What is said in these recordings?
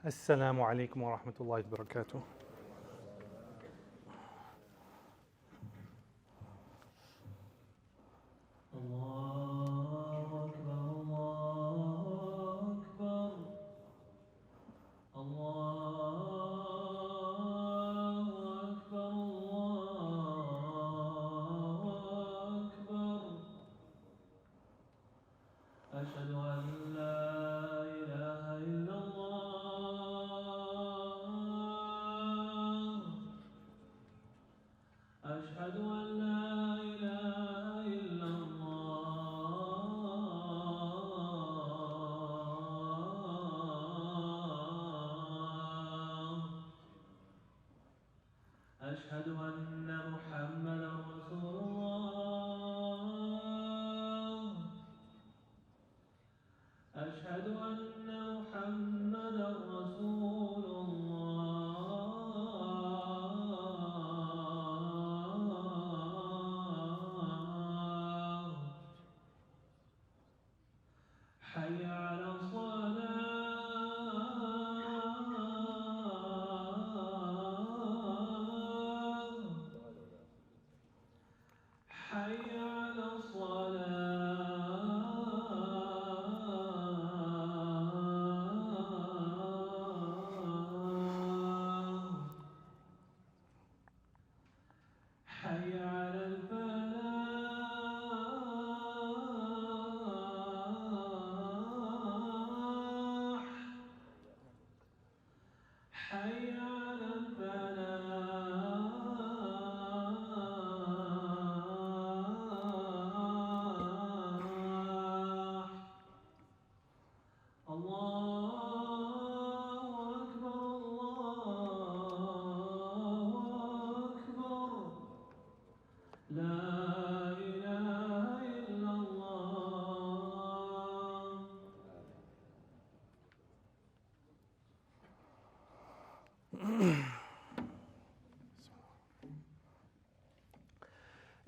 Assalamu alaikum wa rahmatullahi wa barakatuh.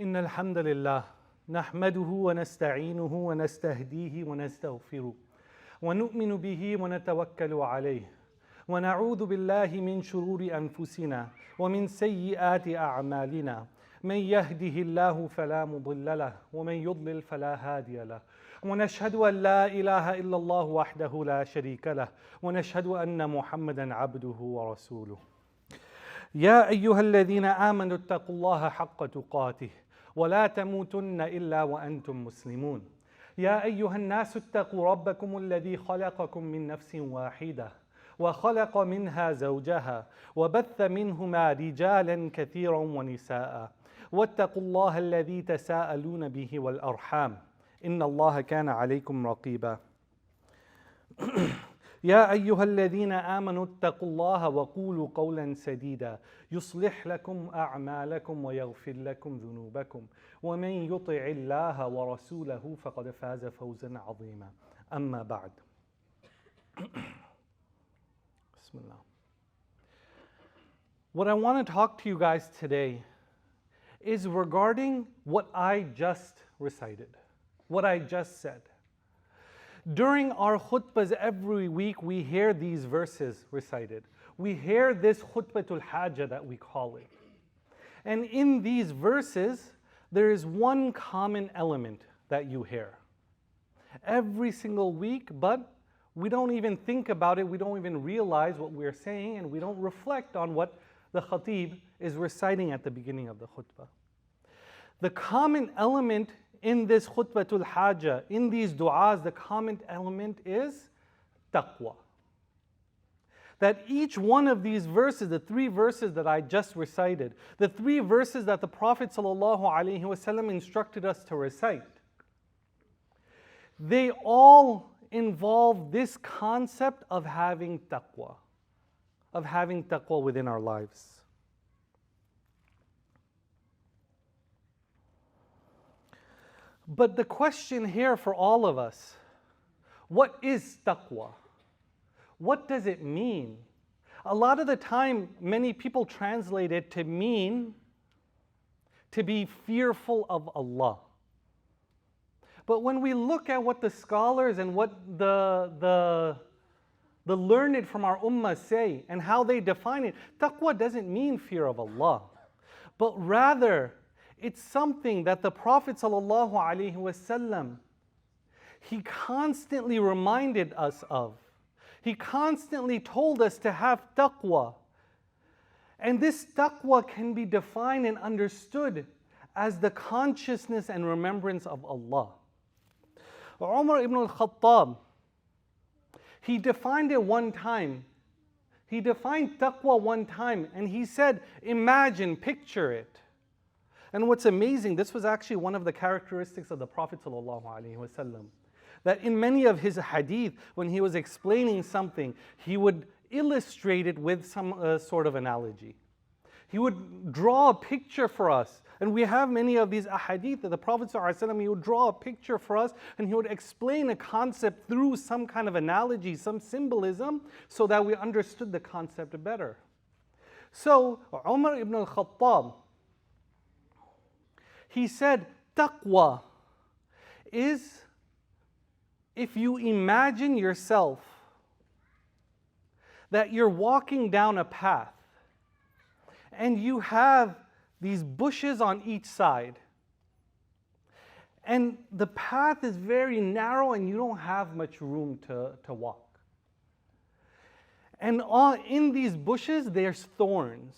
إن الحمد لله نحمده ونستعينه ونستهديه ونستغفره ونؤمن به ونتوكل عليه ونعوذ بالله من شرور أنفسنا ومن سيئات أعمالنا من يهده الله فلا مضل له ومن يضلل فلا هادي له ونشهد أن لا إله إلا الله وحده لا شريك له ونشهد أن محمدا عبده ورسوله يا أيها الذين آمنوا اتقوا الله حق تقاته ولا تموتن إلا وأنتم مسلمون يا أيها الناس اتقوا ربكم الذي خلقكم من نفس واحدة وخلق منها زوجها وبث منهما رجالا كثيرا ونساء واتقوا الله الذي تساءلون به والأرحام إن الله كان عليكم رقيبا يا أيها الذين آمنوا اتقوا الله وقولوا قولا سديدا يصلح لكم أعمالكم ويغفر لكم ذنوبكم ومن يطع الله ورسوله فقد فاز فوزا عظيما أما بعد بسم الله. What I want to talk to you guys today is regarding what I just recited, what I just said. During our khutbahs every week, we hear these verses recited. We hear this khutbatul hajah that we call it. And in these verses, there is one common element that you hear every single week, but we don't even think about it, we don't even realize what we're saying, and we don't reflect on what the khatib is reciting at the beginning of the khutbah. The common element in this khutbatul hajah, in these du'as, the common element is taqwa. That each one of these verses, the three verses that I just recited, the three verses that the Prophet ﷺ instructed us to recite, they all involve this concept of having taqwa within our lives. But the question here for all of us, what is taqwa? What does it mean? A lot of the time, many people translate it to mean to be fearful of Allah. But when we look at what the scholars and what the the learned from our ummah say and how they define it, taqwa doesn't mean fear of Allah, but rather it's something that the Prophet ﷺ, he constantly reminded us of. He constantly told us to have taqwa. And this taqwa can be defined and understood as the consciousness and remembrance of Allah. Umar ibn al-Khattab, he defined it one time. He defined taqwa one time and he said, imagine, picture it. And what's amazing, this was actually one of the characteristics of the Prophet ﷺ, that in many of his hadith, when he was explaining something, he would illustrate it with some sort of analogy. He would draw a picture for us. And we have many of these ahadith that the Prophet ﷺ, he would draw a picture for us and he would explain a concept through some kind of analogy, some symbolism, so that we understood the concept better. So Umar ibn al-Khattab, he said, taqwa is if you imagine yourself that you're walking down a path and you have these bushes on each side, and the path is very narrow and you don't have much room to walk. And in these bushes, there's thorns.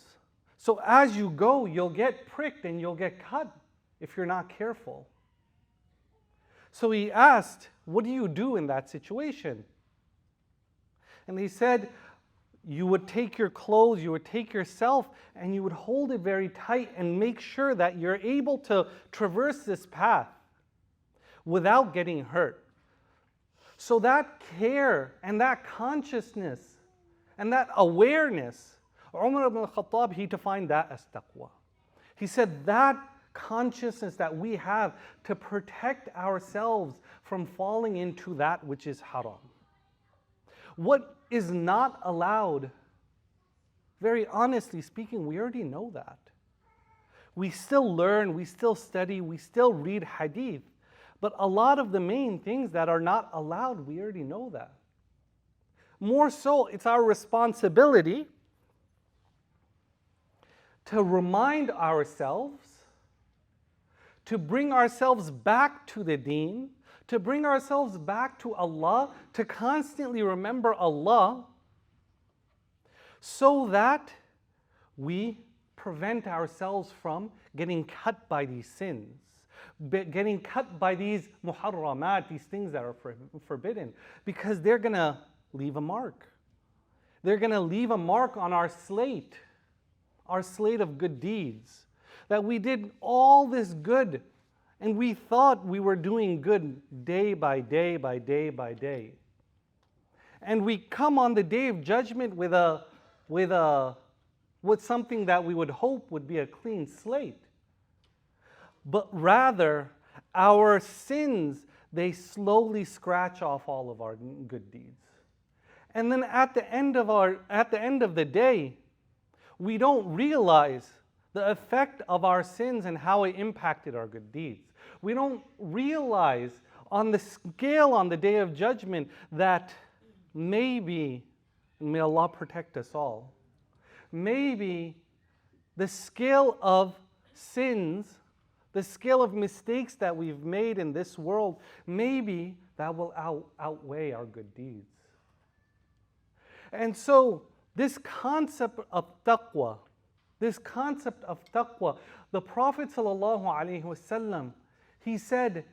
So as you go, you'll get pricked and you'll get cut if you're not careful. So he asked, what do you do in that situation? And he said, you would take your clothes, you would take yourself, and you would hold it very tight and make sure that you're able to traverse this path without getting hurt. So that care and that consciousness and that awareness, Umar ibn al-Khattab, he defined that as taqwa. He said that consciousness that we have to protect ourselves from falling into that which is haram. What is not allowed, very honestly speaking, we already know that. We still learn, we still study, we still read hadith, but a lot of the main things that are not allowed, we already know that. More so, it's our responsibility to remind ourselves, to bring ourselves back to the deen, to bring ourselves back to Allah, to constantly remember Allah, so that we prevent ourselves from getting cut by these sins, getting cut by these muharramat, these things that are forbidden, because they're going to leave a mark. They're going to leave a mark on our slate of good deeds, that we did all this good and we thought we were doing good day by day by day by day. And we come on the day of judgment with something that we would hope would be a clean slate. But rather, our sins, they slowly scratch off all of our good deeds. And then at the end of the day, we don't realize the effect of our sins and how it impacted our good deeds. We don't realize on the scale on the day of judgment that maybe, and may Allah protect us all, maybe the scale of sins, the scale of mistakes that we've made in this world, maybe that will outweigh our good deeds. And so this concept of taqwa, the Prophet ﷺ, he said,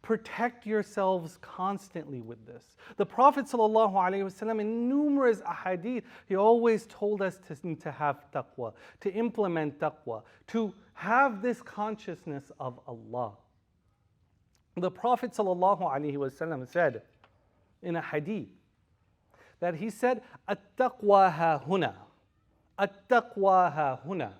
protect yourselves constantly with this. The Prophet ﷺ, in numerous ahadith, he always told us to have taqwa, to implement taqwa, to have this consciousness of Allah. The Prophet ﷺ said in a hadith that he said, "At-taqwa ha-huna, at-taqwa ha-huna,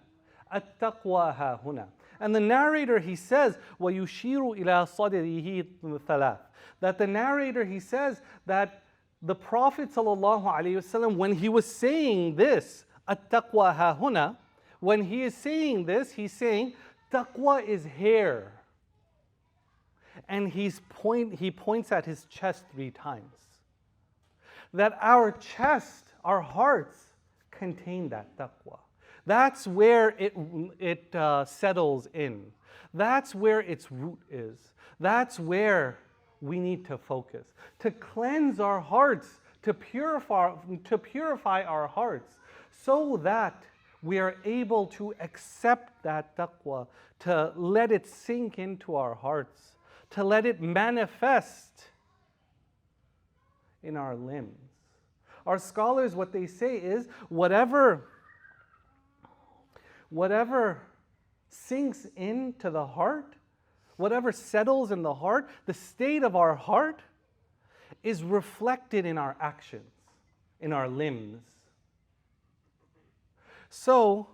at-taqwa ha-huna." And the narrator, he says, وَيُشِيرُ إِلَى صَدْرِهِ ثَلَاث. That the narrator, he says that the Prophet ﷺ, when he was saying this, at-taqwa ha-huna, when he is saying this, he's saying, taqwa is hair. And he points at his chest 3 times. that our chest, our hearts contain that taqwa. That's where it settles in. That's where its root is. That's where we need to focus. To cleanse our hearts, to purify our hearts, so that we are able to accept that taqwa, to let it sink into our hearts, to let it manifest in our limbs. Our scholars, what they say is, whatever sinks into the heart, whatever settles in the heart, the state of our heart is reflected in our actions, in our limbs. So,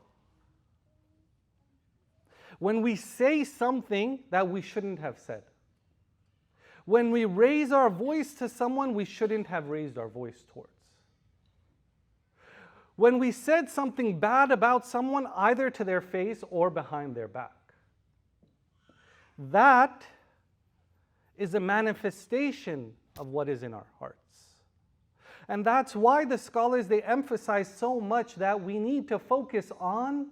when we say something that we shouldn't have said, when we raise our voice to someone we shouldn't have raised our voice towards, when we said something bad about someone either to their face or behind their back, that is a manifestation of what is in our hearts. And that's why the scholars, they emphasize so much that we need to focus on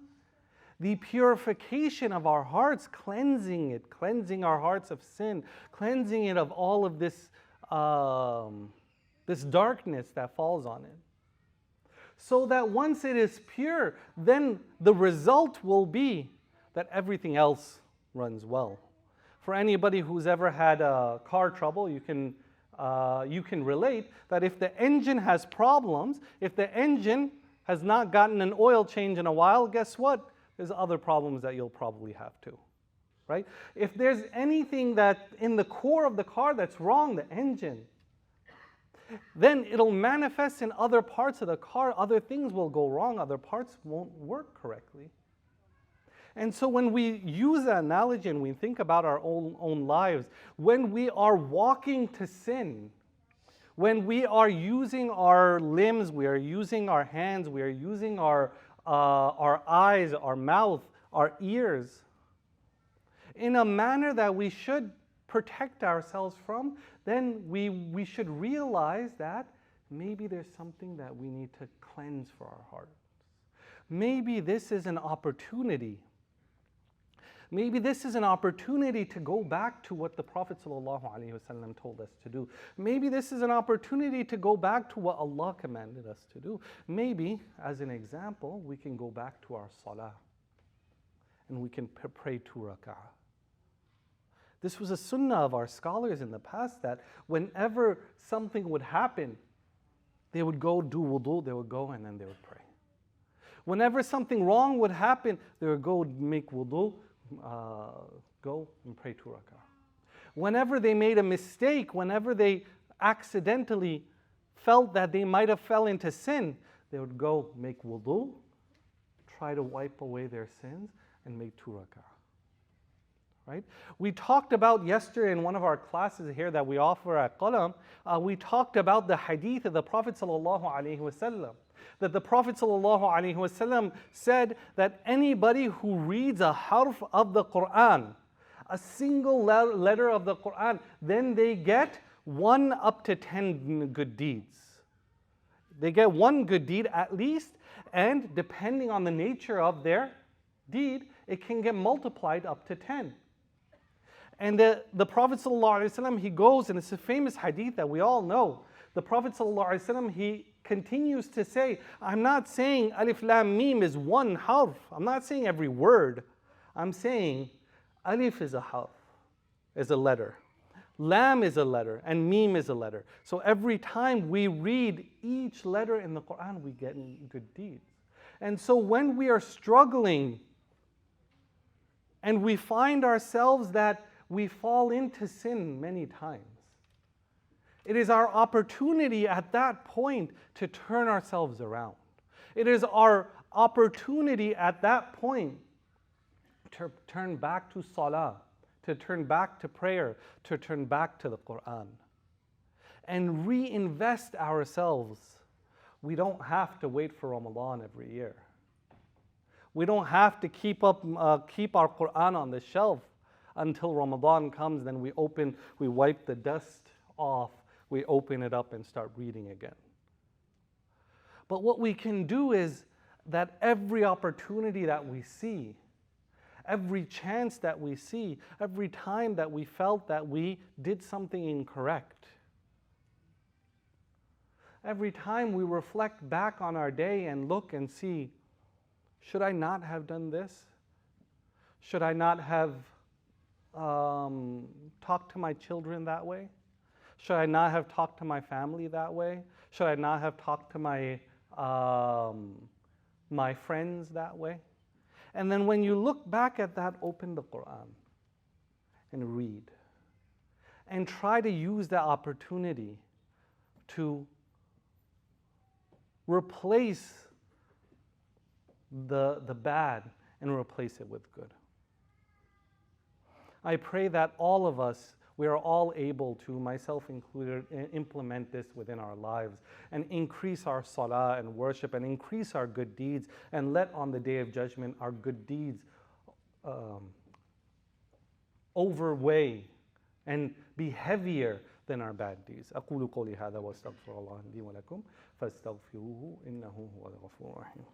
the purification of our hearts, cleansing it, cleansing our hearts of sin, cleansing it of all of this, this darkness that falls on it. So that once it is pure, then the result will be that everything else runs well. For anybody who's ever had car trouble, you can relate that if the engine has problems, if the engine has not gotten an oil change in a while, guess what? There's other problems that you'll probably have too, right? If there's anything that in the core of the car that's wrong, the engine, then it'll manifest in other parts of the car. Other things will go wrong. Other parts won't work correctly. And so when we use that analogy and we think about our own lives, when we are walking to sin, when we are using our limbs, we are using our hands, we are using our eyes, our mouth, our ears, in a manner that we should protect ourselves from, then we should realize that maybe there's something that we need to cleanse for our hearts. Maybe this is an opportunity. Maybe this is an opportunity to go back to what the Prophet ﷺ told us to do. Maybe this is an opportunity to go back to what Allah commanded us to do. Maybe, as an example, we can go back to our salah and we can pray 2 rak'ah. This was a sunnah of our scholars in the past that whenever something would happen, they would go do wudu, they would go and then they would pray. Whenever something wrong would happen, they would go make wudu, go and pray 2 rak'ah. Whenever they made a mistake, whenever they accidentally felt that they might have fell into sin, they would go make wudu, try to wipe away their sins, and make 2 rak'ah. Right? We talked about yesterday in one of our classes here that we offer at Qalam, we talked about the hadith of the Prophet ﷺ, that the Prophet ﷺ said that anybody who reads a harf of the Quran, a single letter of the Quran, then they get 1 up to 10 good deeds. They get 1 good deed at least, and depending on the nature of their deed, it can get multiplied up to 10. And the Prophet ﷺ, he goes, and it's a famous hadith that we all know. The Prophet ﷺ, he continues to say, I'm not saying alif lam mim is 1 harf. I'm not saying every word. I'm saying alif is a harf, is a letter. Lam is a letter, and mim is a letter. So every time we read each letter in the Quran, we get good deeds. And so when we are struggling and we find ourselves that we fall into sin many times, it is our opportunity at that point to turn ourselves around. It is our opportunity at that point to turn back to salah, to turn back to prayer, to turn back to the Quran, and reinvest ourselves. We don't have to wait for Ramadan every year. We don't have to keep our Quran on the shelf until Ramadan comes, then we wipe the dust off, we open it up and start reading again. But what we can do is that every opportunity that we see, every chance that we see, every time that we felt that we did something incorrect, every time we reflect back on our day and look and see, should I not have done this? Should I not have talked to my children that way? Should I not have talked to my family that way? Should I not have talked to my friends that way? And then when you look back at that, open the Quran and read. And try to use that opportunity to replace the bad and replace it with good. I pray that all of us, we are all able to, myself included, implement this within our lives and increase our salah and worship and increase our good deeds, and let on the Day of Judgment our good deeds overweigh and be heavier than our bad deeds. أقول قولي هذا واستغفر الله لي ولكم فاستغفروه إنه هو الغفور الرحيم.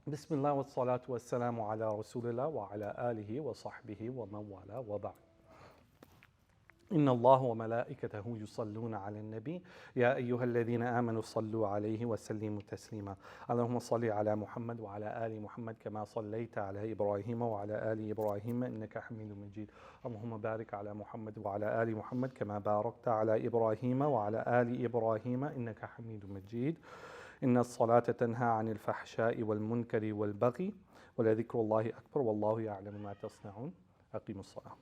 بسم الله والصلاة والسلام على رسول الله وعلى آله وصحبه ومن والاه وبعد. إن الله وملائكته يصلون على النبي يا أيها الذين آمنوا صلوا عليه وسلموا تسليما. اللهم صل على محمد وعلى آل محمد كما صليت على إبراهيم وعلى آل إبراهيم إنك حميد مجيد. اللهم بارك على محمد وعلى آل محمد كما باركت على إبراهيم وعلى آل إبراهيم إنك حميد مجيد. إن الصلاة تنهى عن الفحشاء والمنكر والبغي ولذكر الله أكبر والله يعلم ما تصنعون. أقيموا الصلاة.